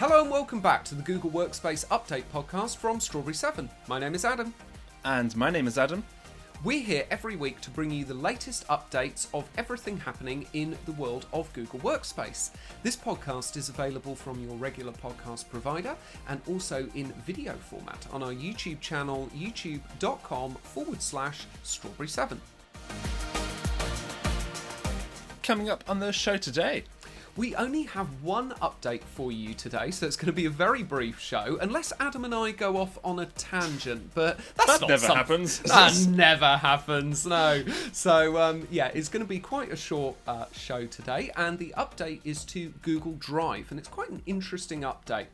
Hello and welcome back to the Google Workspace Update podcast from Strawberry 7. My name is Adam. And my name is Adam. We're here every week to bring you the latest updates of everything happening in the world of Google Workspace. This podcast is available from your regular podcast provider and also in video format on our YouTube channel, youtube.com/strawberry7. Coming up on the show today. We only have one update for you today, so it's going to be a very brief show, unless Adam and I go off on a tangent, but that never happens. That never happens, no. So, it's going to be quite a short show today, and the update is to Google Drive, and it's quite an interesting update.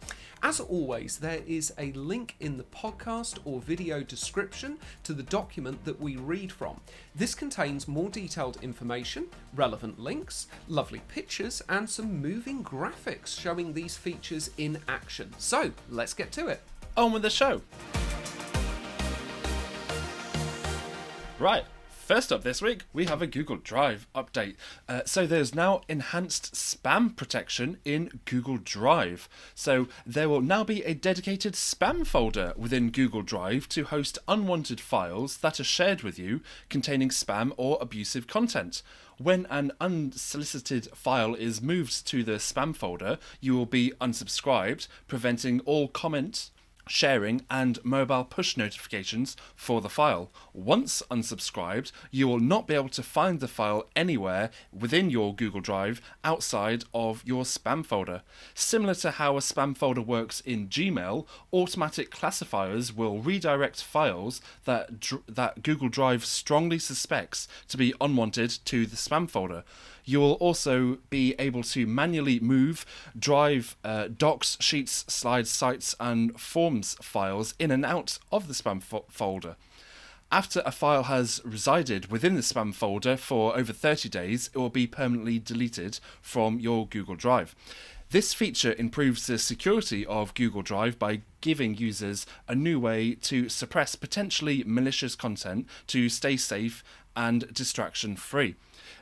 As always, there is a link in the podcast or video description to the document that we read from. This contains more detailed information, relevant links, lovely pictures, and some moving graphics showing these features in action. So, let's get to it. On with the show. Right. First up this week, we have a Google Drive update. So there's now enhanced spam protection in Google Drive. So there will now be a dedicated spam folder within Google Drive to host unwanted files that are shared with you containing spam or abusive content. When an unsolicited file is moved to the spam folder, you will be unsubscribed, preventing all comments, sharing and mobile push notifications for the file. Once unsubscribed, you will not be able to find the file anywhere within your Google Drive outside of your spam folder. Similar to how a spam folder works in Gmail, automatic classifiers will redirect files that Google Drive strongly suspects to be unwanted to the spam folder. You will also be able to manually move Drive docs, sheets, slides, sites and forms files in and out of the spam folder. After a file has resided within the spam folder for over 30 days, it will be permanently deleted from your Google Drive. This feature improves the security of Google Drive by giving users a new way to suppress potentially malicious content to stay safe and distraction-free.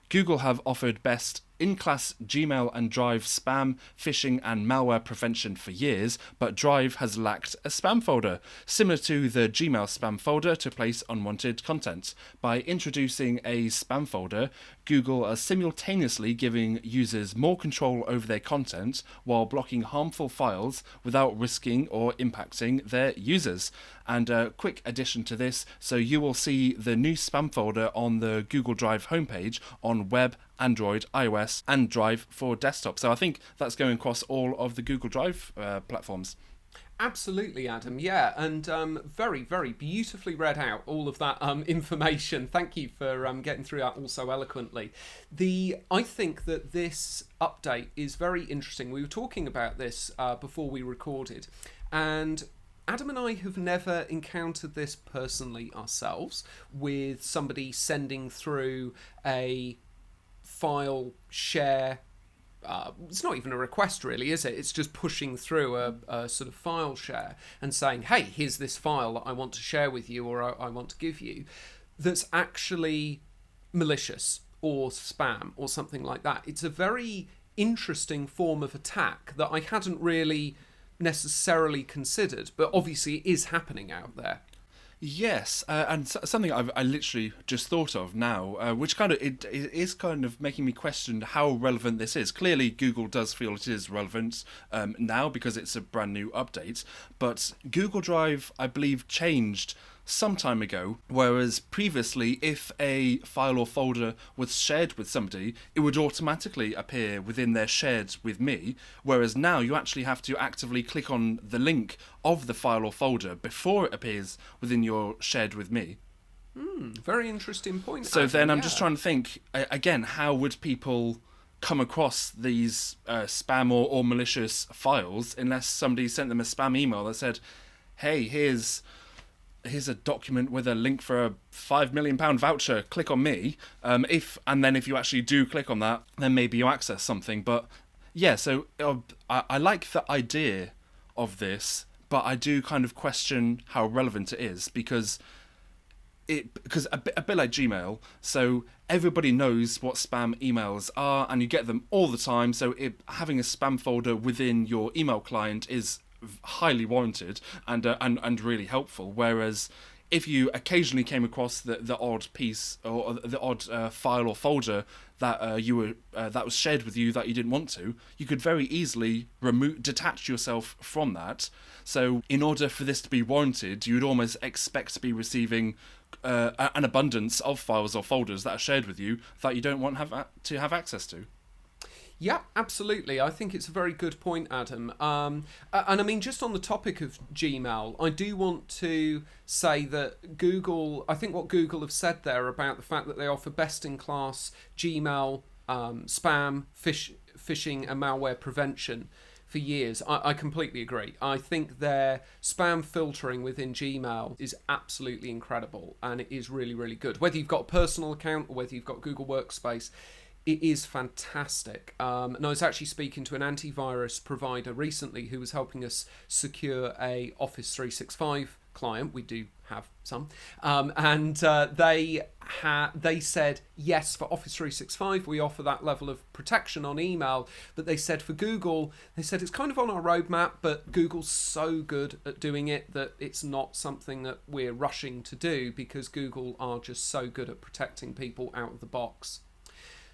Google have offered best-in-class Gmail and Drive spam, phishing and malware prevention for years, but Drive has lacked a spam folder, similar to the Gmail spam folder to place unwanted content. By introducing a spam folder, Google are simultaneously giving users more control over their content while blocking harmful files without risking or impacting their users. And a quick addition to this, so you will see the new spam folder on the Google Drive homepage on web, Android, iOS, and Drive for desktop. So I think that's going across all of the Google Drive platforms. Absolutely, Adam. Yeah, and very, very beautifully read out all of that information. Thank you for getting through that all so eloquently. I think that this update is very interesting. We were talking about this before we recorded, and Adam and I have never encountered this personally ourselves, with somebody sending through a file share. It's not even a request really, is it? It's just pushing through a sort of file share and saying, hey, here's this file that I want to share with you or I want to give you, that's actually malicious or spam or something like that. It's a very interesting form of attack that I hadn't really necessarily considered, but obviously it is happening out there. Yes, and something I literally just thought of now, which kind of it is kind of making me question how relevant this is. Clearly, Google does feel it is relevant now because it's a brand new update, but Google Drive, I believe, changed some time ago, whereas previously if a file or folder was shared with somebody, it would automatically appear within their shared with me, whereas now you actually have to actively click on the link of the file or folder before it appears within your shared with me. Very interesting point. So then I'm just trying to think, again, how would people come across these spam or malicious files unless somebody sent them a spam email that said, hey, here's a document with a link for a £5 million voucher, click on me. If you actually do click on that, then maybe you access something. But yeah, so I like the idea of this, but I do kind of question how relevant it is, because because a bit like Gmail, so everybody knows what spam emails are, and you get them all the time. So having a spam folder within your email client is highly warranted and really helpful. Whereas if you occasionally came across the odd piece or the odd file or folder that that was shared with you that you didn't want to, you could very easily detach yourself from that. So in order for this to be warranted, you would almost expect to be receiving an abundance of files or folders that are shared with you that you don't want to have access to. Yeah, absolutely. I think it's a very good point, Adam. And I mean, just on the topic of Gmail, I do want to say that Google, I think what Google have said there about the fact that they offer best-in-class Gmail spam, phishing and malware prevention for years. I completely agree. I think their spam filtering within Gmail is absolutely incredible, and it is really, really good. Whether you've got a personal account or whether you've got Google Workspace, it is fantastic. And I was actually speaking to an antivirus provider recently who was helping us secure a Office 365 client. We do have some. And they said, yes, for Office 365, we offer that level of protection on email. But they said for Google, they said it's kind of on our roadmap, but Google's so good at doing it that it's not something that we're rushing to do because Google are just so good at protecting people out of the box.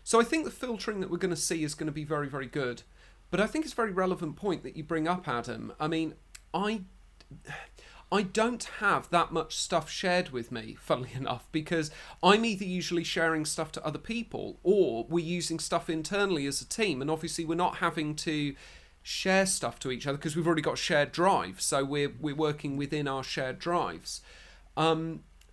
So I think the filtering that we're going to see is going to be very, very good. But I think it's a very relevant point that you bring up, Adam. I mean, I don't have that much stuff shared with me, funnily enough, because I'm either usually sharing stuff to other people or we're using stuff internally as a team. And obviously we're not having to share stuff to each other because we've already got shared drives. So we're working within our shared drives.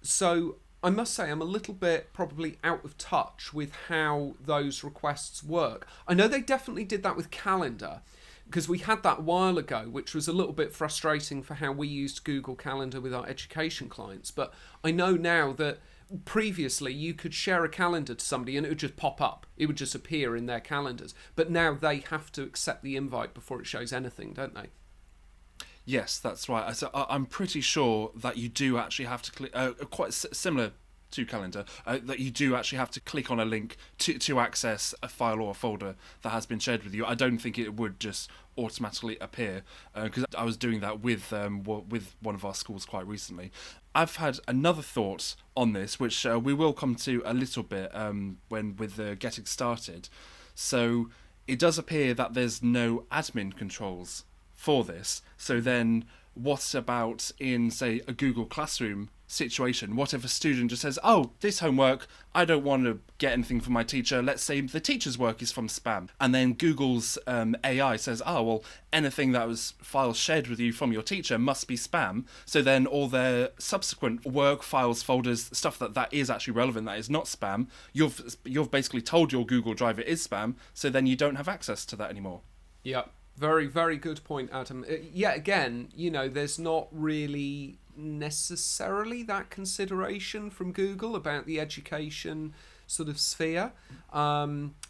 So I must say I'm a little bit probably out of touch with how those requests work. I know they definitely did that with Calendar because we had that a while ago, which was a little bit frustrating for how we used Google Calendar with our education clients. But I know now that previously you could share a calendar to somebody and it would just pop up. It would just appear in their calendars. But now they have to accept the invite before it shows anything, don't they? Yes, that's right. So I'm pretty sure that you do actually have to click, quite similar to Calendar, that you do actually have to click on a link to access a file or a folder that has been shared with you. I don't think it would just automatically appear, because I was doing that with one of our schools quite recently. I've had another thought on this, which we will come to a little bit with getting started. So it does appear that there's no admin controls for this. So then what about in, say, a Google Classroom situation? What if a student just says, oh, this homework, I don't want to get anything from my teacher. Let's say the teacher's work is from spam. And then Google's AI says, oh, well, anything that was files shared with you from your teacher must be spam. So then all their subsequent work, files, folders, stuff that is actually relevant, that is not spam, you've basically told your Google Drive it is spam, so then you don't have access to that anymore. Yep. Very, very good point, Adam. Yet again, there's not really necessarily that consideration from Google about the education sort of sphere.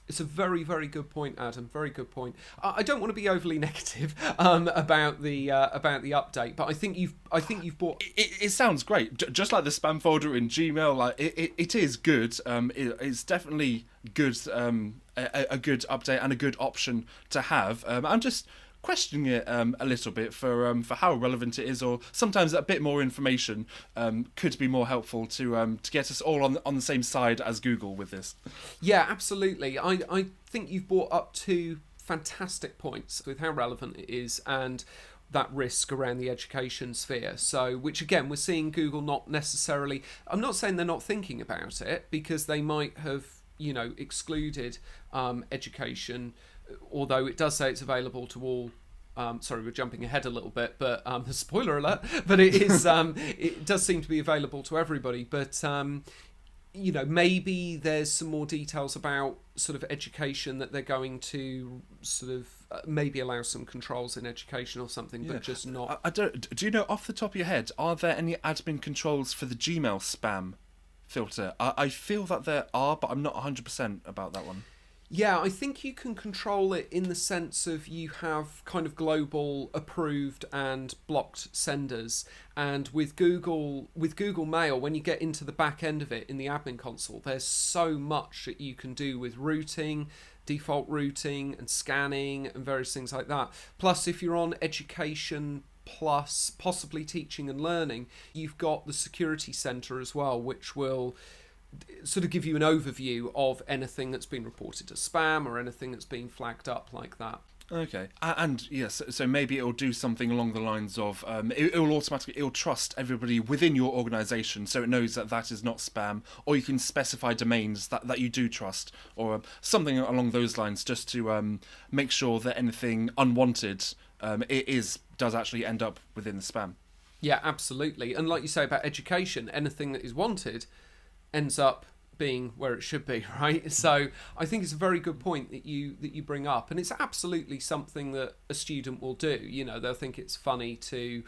It's a very, very good point, Adam. Very good point. I don't want to be overly negative about the update, but I think you've brought. It sounds great, just like the spam folder in Gmail. Like it is good. It's definitely good. A good update and a good option to have. I'm just questioning it a little bit for how relevant it is, or sometimes a bit more information could be more helpful to get us all on the same side as Google with this. Yeah, absolutely. I think you've brought up two fantastic points with how relevant it is and that risk around the education sphere. So, which again, we're seeing Google not necessarily, I'm not saying they're not thinking about it, because they might have excluded education, although it does say it's available to all. Sorry, we're jumping ahead a little bit, but spoiler alert, but it is it does seem to be available to everybody. But maybe there's some more details about sort of education that they're going to sort of maybe allow some controls in education or something, but just not. I don't. Do you know off the top of your head, are there any admin controls for the Gmail spam filter? I feel that there are, but I'm not 100% about that one. Yeah, I think you can control it in the sense of you have kind of global approved and blocked senders. And with Google Mail, when you get into the back end of it in the admin console, there's so much that you can do with routing, default routing and scanning and various things like that. Plus, if you're on education plus possibly teaching and learning, you've got the security center as well, which will sort of give you an overview of anything that's been reported as spam or anything that's been flagged up like that. Okay, and yes, so maybe it'll do something along the lines of it'll trust everybody within your organisation, so it knows that that is not spam, or you can specify domains that you do trust, or something along those lines, just to make sure that anything unwanted does actually end up within the spam. Yeah, absolutely. And like you say about education, anything that is wanted ends up being where it should be, right? So I think it's a very good point that you bring up, and it's absolutely something that a student will do. You know, they'll think it's funny to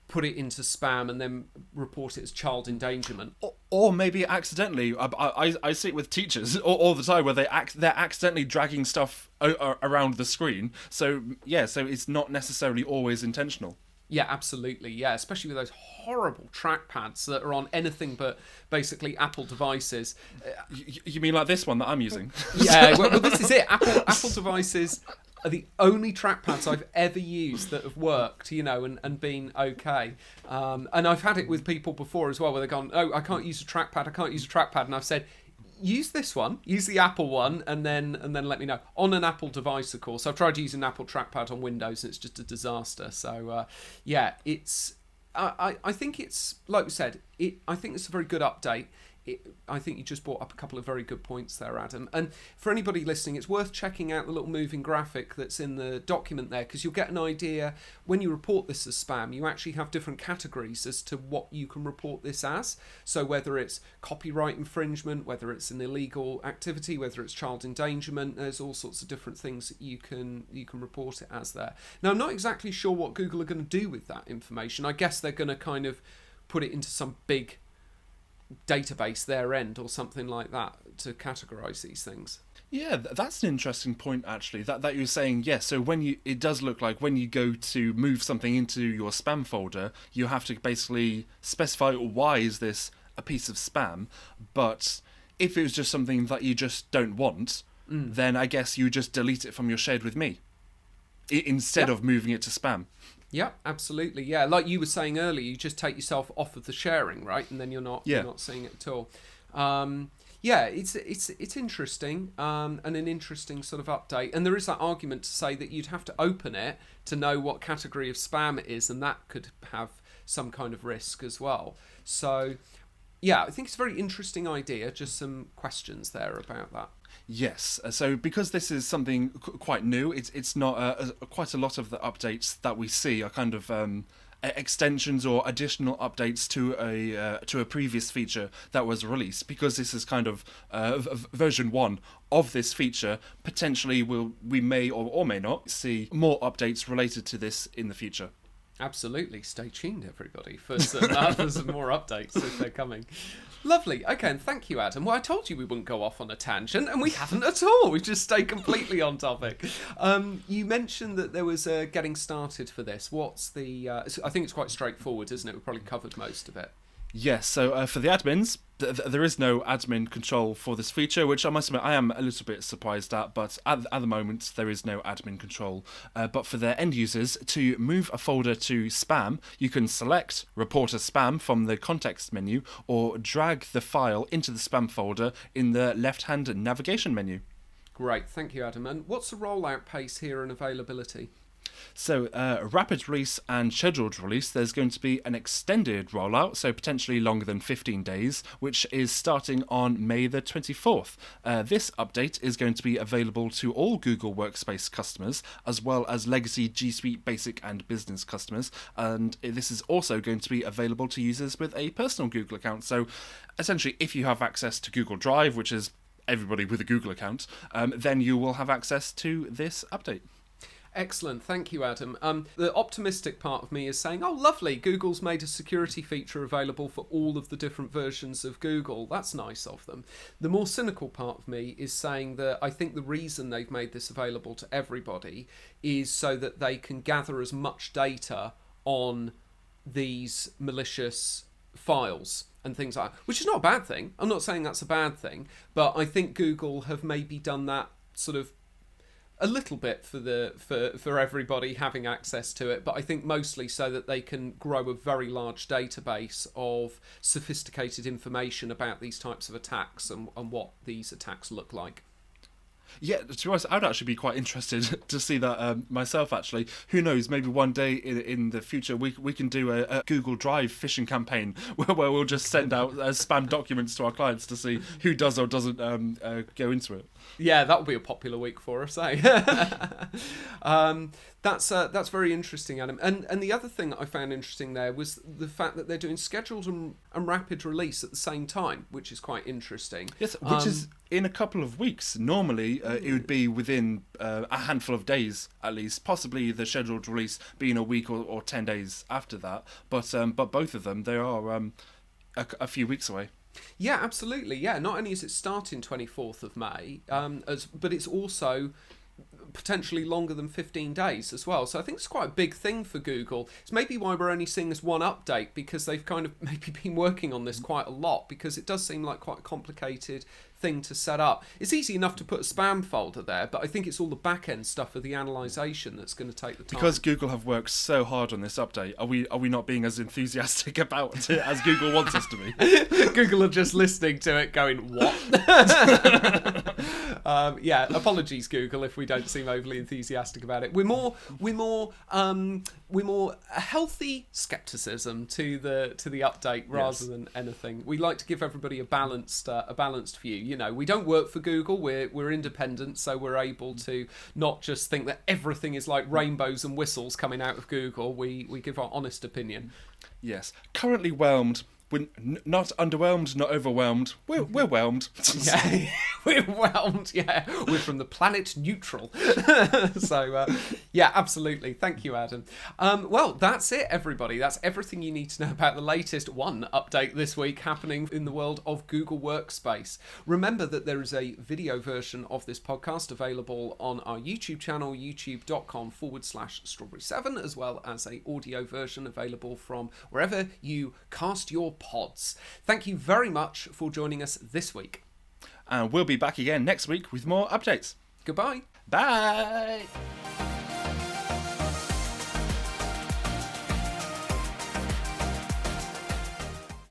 put it into spam and then report it as child endangerment. Or maybe accidentally. I see it with teachers all the time where they're accidentally dragging stuff around the screen. So yeah, so it's not necessarily always intentional. Yeah, absolutely. Yeah, especially with those horrible trackpads that are on anything but basically Apple devices. You mean like this one that I'm using? Yeah, well, this is it. Apple devices are the only trackpads I've ever used that have worked, you know, and been okay. And I've had it with people before as well, where they've gone, "Oh, I can't use a trackpad," and I've said, use this one, use the Apple one, and then let me know. On an Apple device, of course. I've tried using an Apple trackpad on Windows, and it's just a disaster. So yeah, it's. I think it's like we said. I think it's a very good update. I think you just brought up a couple of very good points there, Adam. And for anybody listening, it's worth checking out the little moving graphic that's in the document there, because you'll get an idea when you report this as spam. You actually have different categories as to what you can report this as. So whether it's copyright infringement, whether it's an illegal activity, whether it's child endangerment, there's all sorts of different things that you can report it as there. Now, I'm not exactly sure what Google are going to do with that information. I guess they're going to kind of put it into some big database their end or something like that to categorize these things. Yeah, that's an interesting point actually. That you're saying, yes. So it does look like when you go to move something into your spam folder, you have to basically specify why is this a piece of spam. But if it was just something that you just don't want, then I guess you just delete it from your shared with me instead of moving it to spam. Yeah, absolutely. Yeah, like you were saying earlier, you just take yourself off of the sharing, right? And then you're not seeing it at all. Yeah, it's interesting and an interesting sort of update. And there is that argument to say that you'd have to open it to know what category of spam it is, and that could have some kind of risk as well. So yeah, I think it's a very interesting idea. Just some questions there about that. Yes, so because this is something quite new, it's not quite a lot of the updates that we see are kind of extensions or additional updates to a previous feature that was released. Because this is kind of version 1 of this feature, potentially we may or may not see more updates related to this in the future. Absolutely. Stay tuned, everybody, for some more updates if they're coming. Lovely. Okay, and thank you, Adam. Well, I told you we wouldn't go off on a tangent, and we haven't at all. We've just stayed completely on topic. You mentioned that there was a getting started for this. What's the... I think it's quite straightforward, isn't it? We've probably covered most of it. Yes, so for the admins, there is no admin control for this feature, which I must admit I am a little bit surprised at, but at the moment there is no admin control. But for their end users, to move a folder to spam, you can select Report as Spam from the context menu, or drag the file into the spam folder in the left-hand navigation menu. Great, thank you, Adam. And what's the rollout pace here and availability? So, rapid release and scheduled release, there's going to be an extended rollout, so potentially longer than 15 days, which is starting on May the 24th. This update is going to be available to all Google Workspace customers, as well as legacy G Suite Basic and Business customers, and this is also going to be available to users with a personal Google account. So, essentially, if you have access to Google Drive, which is everybody with a Google account, then you will have access to this update. Excellent, thank you, Adam. The optimistic part of me is saying, oh, lovely, Google's made a security feature available for all of the different versions of Google. That's nice of them. The more cynical part of me is saying that I think the reason they've made this available to everybody is so that they can gather as much data on these malicious files and things like that, which is not a bad thing. I'm not saying that's a bad thing, but I think Google have maybe done that sort of a little bit for everybody having access to it, but I think mostly so that they can grow a very large database of sophisticated information about these types of attacks and what these attacks look like. Yeah, to be honest, I'd actually be quite interested to see that myself, actually. Who knows, maybe one day in the future we can do a Google Drive phishing campaign where we'll just send out spam documents to our clients to see who does or doesn't go into it. Yeah, that would be a popular week for us, eh? That's very interesting, Adam. And the other thing that I found interesting there was the fact that they're doing scheduled and rapid release at the same time, which is quite interesting. Yes, which is in a couple of weeks. Normally, it would be within a handful of days, at least. Possibly the scheduled release being a week or 10 days after that. But both of them, they are a few weeks away. Yeah, absolutely. Yeah, not only is it starting 24th of May, but it's also potentially longer than 15 days as well. So I think it's quite a big thing for Google. It's maybe why we're only seeing this one update, because they've kind of maybe been working on this quite a lot, because it does seem like quite a complicated thing to set up. It's easy enough to put a spam folder there, but I think it's all the back end stuff of the analysation that's going to take the time. Because Google have worked so hard on this update, are we not being as enthusiastic about it as Google wants us to be? Google are just listening to it going, what? Yeah, apologies Google if we don't seem overly enthusiastic about it. We're more a healthy skepticism to the update rather than anything. We like to give everybody a balanced view. You know, we don't work for Google. We're independent, so we're able to not just think that everything is like rainbows and whistles coming out of Google. We give our honest opinion. Yes, currently whelmed. We're not underwhelmed, not overwhelmed. We're whelmed. Yeah, we're whelmed. Yeah, we're from the planet neutral. So, yeah, absolutely. Thank you, Adam. Well, that's it, everybody. That's everything you need to know about the latest one update this week happening in the world of Google Workspace. Remember that there is a video version of this podcast available on our YouTube channel, youtube.com/strawberry7, as well as a audio version available from wherever you cast your pods. Thank you very much for joining us this week. And we'll be back again next week with more updates. Goodbye. Bye.